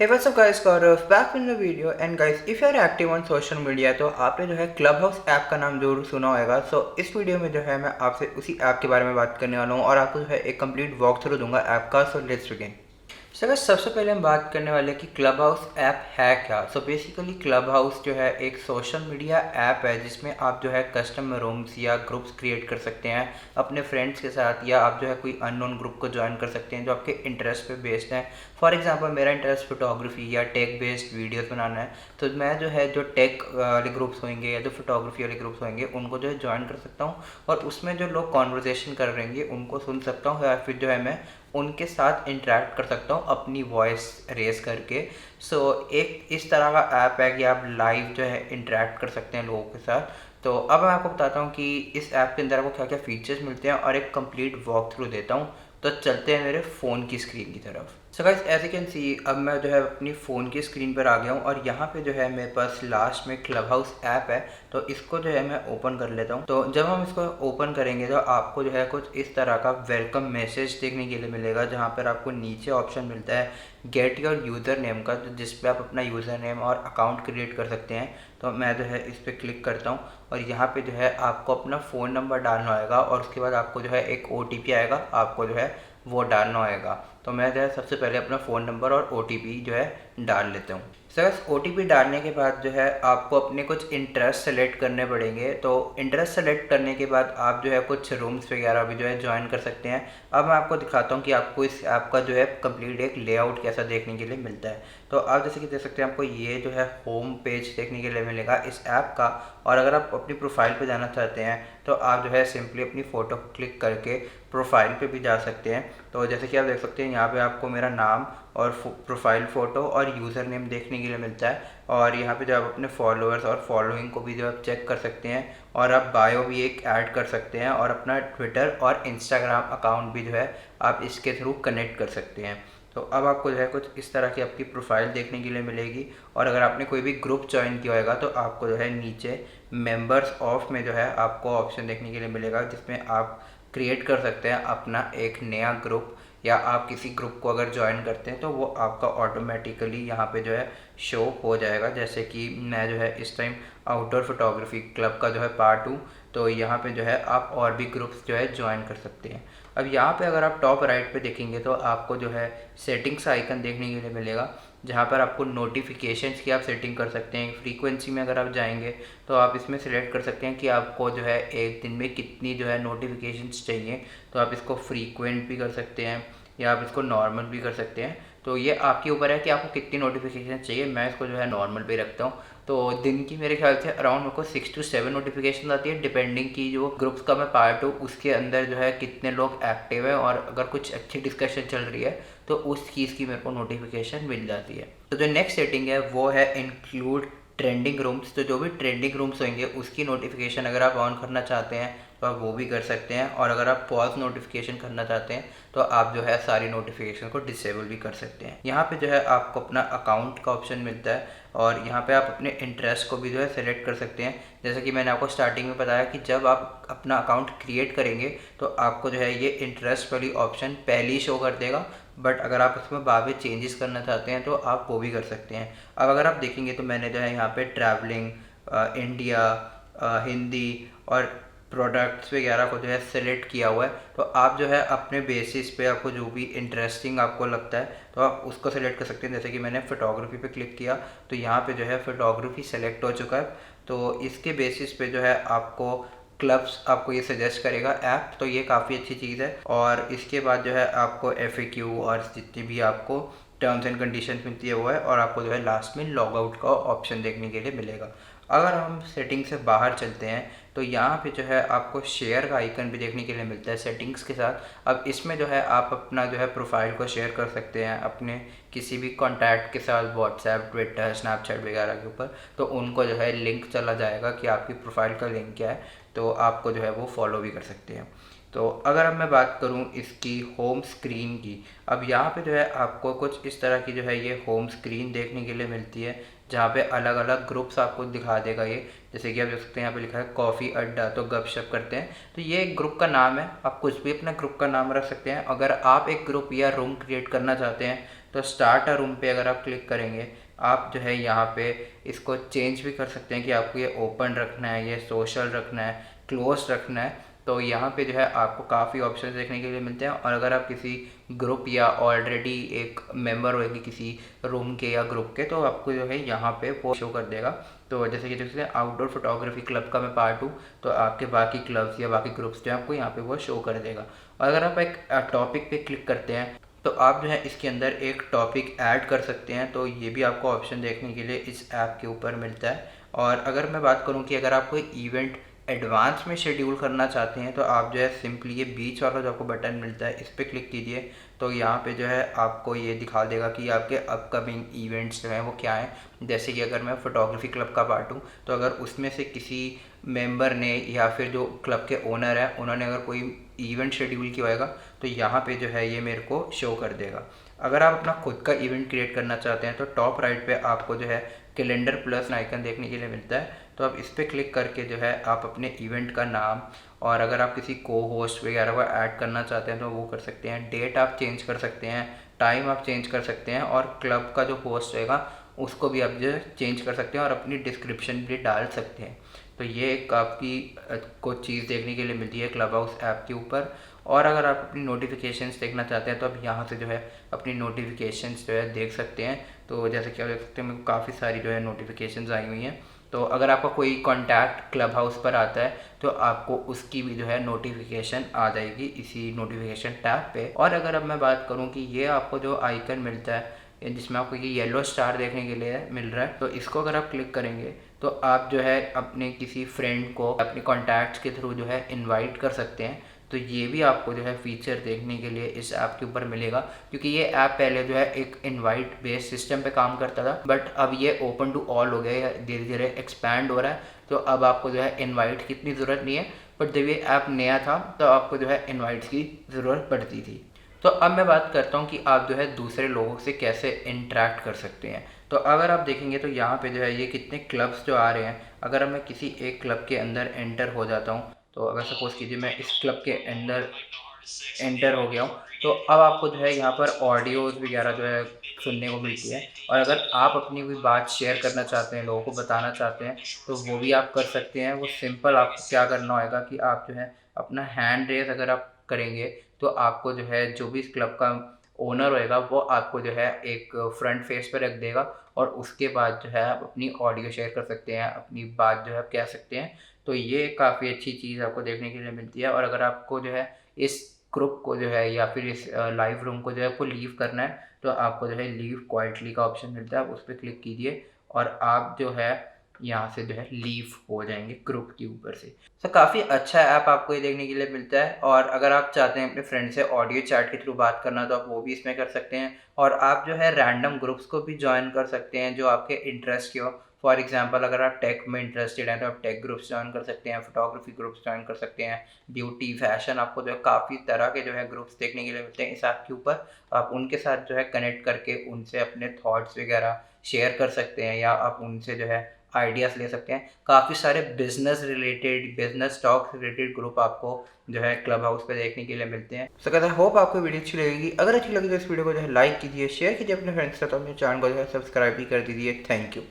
Hey, what's up guys, Gaurav back in the video. And guys, if you are active on social media तो आपने जो है club house app का नाम जरूर सुना होगा। सो इस वीडियो में जो है मैं आपसे उसी ऐप के बारे में बात करने वाला हूँ और आपको जो है एक कंप्लीट वॉक थ्रू दूंगा ऐप का। So let's begin. सो अगर सबसे पहले हम बात करने वाले कि क्लब हाउस ऐप है क्या। सो बेसिकली क्लब हाउस जो है एक सोशल मीडिया ऐप है जिसमें आप जो है कस्टम रूम्स या ग्रुप्स क्रिएट कर सकते हैं अपने फ्रेंड्स के साथ, या आप जो है कोई अननोन ग्रुप को ज्वाइन कर सकते हैं जो आपके इंटरेस्ट पे बेस्ड है। फॉर एग्जांपल मेरा इंटरेस्ट फोटोग्राफी या टेक बेस्ड वीडियोस बनाना है, तो मैं जो है जो टेक वाले ग्रुप्स होंगे या जो फोटोग्राफी वाले ग्रुप्स होंगे उनको जो है ज्वाइन कर सकता हूँ और उसमें जो लोग कॉन्वर्जेसन कर रहे हैं उनको सुन सकता हूँ, या फिर जो है मैं उनके साथ इंटरेक्ट कर सकता हूँ अपनी वॉइस रेस करके। सो एक इस तरह का ऐप है कि आप लाइव जो है इंटरेक्ट कर सकते हैं लोगों के साथ। तो अब मैं आपको बताता हूँ कि इस ऐप के अंदर आपको क्या क्या फीचर्स मिलते हैं और एक कंप्लीट वॉक थ्रू देता हूँ। तो चलते हैं मेरे फ़ोन की स्क्रीन की तरफ। So guys, as you can see अब मैं जो है अपनी फ़ोन की स्क्रीन पर आ गया हूँ और यहाँ पे जो है मेरे पास लास्ट में क्लब हाउस ऐप है। तो इसको जो है मैं ओपन कर लेता हूँ। तो जब हम इसको ओपन करेंगे तो आपको जो है कुछ इस तरह का वेलकम मैसेज देखने के लिए मिलेगा, जहाँ पर आपको नीचे ऑप्शन मिलता है गेट योर यूज़र नेम का, जिस पे आप अपना यूज़र नेम और अकाउंट क्रिएट कर सकते हैं। तो मैं जो है इस पर क्लिक करता हूँ और यहाँ पे जो है आपको अपना फ़ोन नंबर डालना होगा और उसके बाद आपको जो है एक OTP आएगा, आपको जो है वो डालना होगा। तो मैं जो है सबसे पहले अपना फ़ोन नंबर और OTP जो है डाल लेता हूँ। सर OTP डालने के बाद जो है आपको अपने कुछ इंटरेस्ट सेलेक्ट करने पड़ेंगे। तो इंटरेस्ट सेलेक्ट करने के बाद आप जो है कुछ रूम्स वगैरह भी जो है ज्वाइन कर सकते हैं। अब मैं आपको दिखाता हूँ कि आपको इस ऐप का जो है कंप्लीट एक लेआउट कैसा देखने के लिए मिलता है। तो आप जैसे कि देख सकते हैं आपको ये जो है होम पेज देखने के लिए मिलेगा इस ऐप का। और अगर आप अपनी प्रोफाइल पे जाना चाहते हैं तो आप जो है सिंपली अपनी फ़ोटो क्लिक करके प्रोफाइल पे भी जा सकते हैं। तो जैसे कि आप देख सकते हैं यहाँ पे आपको मेरा नाम और प्रोफाइल फ़ोटो और यूज़र नेम देखने के लिए मिलता है। और यहाँ पे जो आप अपने फॉलोअर्स और फॉलोइंग को भी जो आप चेक कर सकते हैं और आप बायो भी एक ऐड कर सकते हैं और अपना ट्विटर और इंस्टाग्राम अकाउंट भी जो है आप इसके थ्रू कनेक्ट कर सकते हैं। तो अब आपको जो है कुछ इस तरह की आपकी प्रोफाइल देखने के लिए मिलेगी। और अगर आपने कोई भी ग्रुप ज्वाइन किया होगा तो आपको जो है नीचे मेंबर्स ऑफ में जो है आपको ऑप्शन देखने के लिए मिलेगा, जिसमें आप क्रिएट कर सकते हैं अपना एक नया ग्रुप, या आप किसी ग्रुप को अगर ज्वाइन करते हैं तो वो आपका ऑटोमेटिकली यहाँ पे जो है शो हो जाएगा। जैसे कि मैं जो है इस टाइम आउटडोर फोटोग्राफी क्लब का जो है पार्ट हूँ, तो यहाँ पे जो है आप और भी ग्रुप्स जो है ज्वाइन कर सकते हैं। अब यहाँ पे अगर आप टॉप राइट पे देखेंगे तो आपको जो है सेटिंग्स आइकन देखने के लिए मिलेगा, जहाँ पर आपको नोटिफिकेशंस की आप सेटिंग कर सकते हैं। फ्रीक्वेंसी में अगर आप जाएंगे तो आप इसमें सिलेक्ट कर सकते हैं कि आपको जो है एक दिन में कितनी जो है नोटिफिकेशंस चाहिए। तो आप इसको फ्रीक्वेंट भी कर सकते हैं या आप इसको नॉर्मल भी कर सकते हैं। तो ये आपके ऊपर है कि आपको कितनी नोटिफिकेशन चाहिए। मैं इसको जो है नॉर्मल पे रखता हूँ। तो दिन की मेरे ख्याल से अराउंड मेरे को 6 to 7 नोटिफिकेशन आती है, डिपेंडिंग की जो ग्रुप्स का मैं पार्ट हूँ उसके अंदर जो है कितने लोग एक्टिव है और अगर कुछ अच्छी डिस्कशन चल रही है तो उस चीज़ की मेरे को नोटिफिकेशन मिल जाती है। तो जो नेक्स्ट सेटिंग है वो है इंक्लूड ट्रेंडिंग रूम्स। तो जो भी ट्रेंडिंग रूम्स होंगे उसकी नोटिफिकेशन अगर आप ऑन करना चाहते हैं तो आप वो भी कर सकते हैं, और अगर आप पॉज नोटिफिकेशन करना चाहते हैं तो आप जो है सारी नोटिफिकेशन को डिसेबल भी कर सकते हैं। यहाँ पे जो है आपको अपना अकाउंट का ऑप्शन मिलता है और यहाँ पे आप अपने इंटरेस्ट को भी जो है सेलेक्ट कर सकते हैं। जैसे कि मैंने आपको स्टार्टिंग में बताया कि जब आप अपना अकाउंट क्रिएट करेंगे तो आपको जो है ये इंटरेस्ट वाली ऑप्शन पहले ही शो कर देगा, बट अगर आप उसमें बाद में चेंजेस करना चाहते हैं तो आप वो भी कर सकते हैं। अब अगर आप देखेंगे तो मैंने जो है यहाँ पे ट्रैवलिंग, इंडिया, हिंदी और प्रोडक्ट्स वगैरह को जो है सेलेक्ट किया हुआ है। तो आप जो है अपने बेसिस पे आपको जो भी इंटरेस्टिंग आपको लगता है तो आप उसको सेलेक्ट कर सकते हैं। जैसे कि मैंने फ़ोटोग्राफी पे क्लिक किया तो यहाँ पे जो है फ़ोटोग्राफी सेलेक्ट हो चुका है। तो इसके बेसिस पे जो है आपको क्लब्स आपको ये सजेस्ट करेगा ऐप। तो ये काफ़ी अच्छी चीज़ है। और इसके बाद जो है आपको FAQ और जितनी भी आपको टर्म्स एंड कंडीशन मिलती है वो है, और आपको जो है लास्ट में लॉग आउट का ऑप्शन देखने के लिए मिलेगा। अगर हम सेटिंग से बाहर चलते हैं तो यहाँ पे जो है आपको शेयर का आइकन भी देखने के लिए मिलता है सेटिंग्स के साथ। अब इसमें जो है आप अपना जो है प्रोफाइल को शेयर कर सकते हैं अपने किसी भी कॉन्टैक्ट के साथ, व्हाट्सएप, ट्विटर, स्नैपचैट वगैरह के ऊपर। तो उनको जो है लिंक चला जाएगा कि आपकी प्रोफाइल का लिंक क्या है, तो आपको जो है वो फॉलो भी कर सकते हैं। तो अगर अब मैं बात करूं इसकी होम स्क्रीन की, अब यहाँ पे जो है आपको कुछ इस तरह की जो है ये होम स्क्रीन देखने के लिए मिलती है, जहाँ पे अलग अलग ग्रुप्स आपको दिखा देगा ये। जैसे कि आप देख सकते हैं यहाँ पे लिखा है कॉफ़ी अड्डा, तो गपशप करते हैं। तो ये एक ग्रुप का नाम है, आप कुछ भी अपना ग्रुप का नाम रख सकते हैं। अगर आप एक ग्रुप या रूम क्रिएट करना चाहते हैं तो स्टार्ट अ रूम पे अगर आप क्लिक करेंगे, आप जो है यहाँ पे इसको चेंज भी कर सकते हैं कि आपको ये ओपन रखना है, ये सोशल रखना है, क्लोज रखना है। तो यहाँ पे जो है आपको काफ़ी ऑप्शन देखने के लिए मिलते हैं। और अगर आप किसी ग्रुप या ऑलरेडी एक मेंबर होगी किसी रूम के या ग्रुप के, तो आपको जो है यहाँ पे वो शो कर देगा। तो जैसे कि जैसे आउटडोर फोटोग्राफी क्लब का मैं पार्ट हूँ, तो आपके बाकी क्लब्स या बाकी ग्रुप्स जो है आपको यहाँ पे वो शो कर देगा। और अगर आप एक टॉपिक पे क्लिक करते हैं, तो आप जो है इसके अंदर एक टॉपिक ऐड कर सकते हैं। तो ये भी आपको ऑप्शन देखने के लिए इस ऐप के ऊपर मिलता है। और अगर मैं बात करूँ कि अगर आप कोई इवेंट एडवांस में शेड्यूल करना चाहते हैं, तो आप जो है सिंपली ये बीच वाला जो आपको बटन मिलता है, इस पर क्लिक कीजिए। तो यहाँ पे जो है आपको ये दिखा देगा कि आपके अपकमिंग इवेंट्स जो हैं वो क्या हैं। जैसे कि अगर मैं फोटोग्राफी क्लब का पार्ट हूँ, तो अगर उसमें से किसी मेंबर ने या फिर जो क्लब के ओनर है उन्होंने अगर कोई इवेंट शेड्यूल किया होगा, तो यहाँ पे जो है ये मेरे को शो कर देगा। अगर आप अपना खुद का इवेंट क्रिएट करना चाहते हैं, तो टॉप राइट पे आपको जो है कैलेंडर प्लस आइकन देखने के लिए मिलता है। तो आप इस पर क्लिक करके जो है आप अपने इवेंट का नाम, और अगर आप किसी को होस्ट वगैरह को ऐड करना चाहते हैं तो वो कर सकते हैं। डेट आप चेंज कर सकते हैं, टाइम आप चेंज कर सकते हैं, और क्लब का जो होस्ट रहेगा उसको भी आप जो है चेंज कर सकते हैं और अपनी डिस्क्रिप्शन भी डाल सकते हैं। तो ये एक आपकी कुछ चीज़ देखने के लिए मिलती है क्लब हाउस ऐप के ऊपर। और अगर आप अपनी नोटिफिकेशंस देखना चाहते हैं, तो आप यहाँ से जो है अपनी नोटिफिकेशंस जो है देख सकते हैं। तो जैसे कि आप देख सकते हैं, मेरे को काफ़ी सारी जो है नोटिफिकेशंस आई हुई हैं। तो अगर आपका कोई कॉन्टैक्ट क्लब हाउस पर आता है, तो आपको उसकी भी जो है नोटिफिकेशन आ जाएगी इसी नोटिफिकेशन टैब पे। और अगर अब मैं बात करूँ कि ये आपको जो आइकन मिलता है जिसमें आपको ये येलो स्टार देखने के लिए मिल रहा है, तो इसको अगर आप क्लिक करेंगे, तो आप जो है अपने किसी फ्रेंड को अपने कॉन्टैक्ट्स के थ्रू जो है इनवाइट कर सकते हैं। तो ये भी आपको जो है फीचर देखने के लिए इस ऐप के ऊपर मिलेगा, क्योंकि ये ऐप पहले जो है एक इनवाइट बेस्ड सिस्टम पे काम करता था, बट अब ये ओपन टू ऑल हो गया है, धीरे धीरे एक्सपैंड हो रहा है। तो अब आपको जो है इनवाइट की इतनी ज़रूरत नहीं है, बट जब ये ऐप नया था तो आपको जो है इनवाइट्स की ज़रूरत पड़ती थी। तो अब मैं बात करता हूँ कि आप जो है दूसरे लोगों से कैसे इंटरेक्ट कर सकते हैं। तो अगर आप देखेंगे तो यहाँ पे जो है ये कितने क्लब्स जो आ रहे हैं। अगर मैं किसी एक क्लब के अंदर एंटर हो जाता हूँ, तो अगर सपोज़ कीजिए मैं इस क्लब के अंदर एंटर हो गया हूँ, तो अब आपको जो है यहाँ पर ऑडियोज़ वगैरह जो है सुनने को मिलती है। और अगर आप अपनी कोई बात शेयर करना चाहते हैं, लोगों को बताना चाहते हैं, तो वो भी आप कर सकते हैं। वो सिंपल आपको क्या करना होगा कि आप जो है अपना हैंड रेज़ अगर आप करेंगे, तो आपको जो है जो भी इस क्लब का ओनर होएगा वो आपको जो है एक फ्रंट फेस पे रख देगा, और उसके बाद जो है आप अपनी ऑडियो शेयर कर सकते हैं, अपनी बात जो है आप कह सकते हैं। तो ये काफ़ी अच्छी चीज़ आपको देखने के लिए मिलती है। और अगर आपको जो है इस ग्रुप को जो है या फिर इस लाइव रूम को जो है आपको लीव करना है, तो आपको जो है लीव क्वाइटली का ऑप्शन मिलता है, आप उस पर क्लिक कीजिए और आप जो है यहाँ से जो है लीव हो जाएंगे ग्रुप के ऊपर से। तो काफ़ी अच्छा ऐप आपको ये देखने के लिए मिलता है। और अगर आप चाहते हैं अपने फ्रेंड से ऑडियो चैट के थ्रू बात करना, तो आप वो भी इसमें कर सकते हैं। और आप जो है रैंडम ग्रुप्स को भी ज्वाइन कर सकते हैं जो आपके इंटरेस्ट के हो। फॉर एग्जांपल अगर आप टेक में इंटरेस्टेड हैं, तो आप टेक ग्रुप्स ज्वाइन कर सकते हैं, फोटोग्राफी ग्रुप्स ज्वाइन कर सकते हैं, ब्यूटी फैशन, आपको जो है काफ़ी तरह के जो है ग्रुप्स देखने के लिए मिलते हैं इस ऐप के ऊपर। आप उनके साथ जो है कनेक्ट करके उनसे अपने थॉट्स वगैरह शेयर कर सकते हैं, या आप उनसे जो है आइडियाज़ ले सकते हैं। काफ़ी सारे बिजनेस टॉक रिलेटेड ग्रुप आपको जो है क्लब हाउस पे देखने के लिए मिलते हैं। सो कहते हैं होप आपको वीडियो अच्छी लगेगी। अगर अच्छी लगी तो इस वीडियो को जो है लाइक कीजिए, शेयर कीजिए अपने फ्रेंड्स के साथ, अपने चैनल को जो है सब्सक्राइब भी कर दीजिए। Thank you.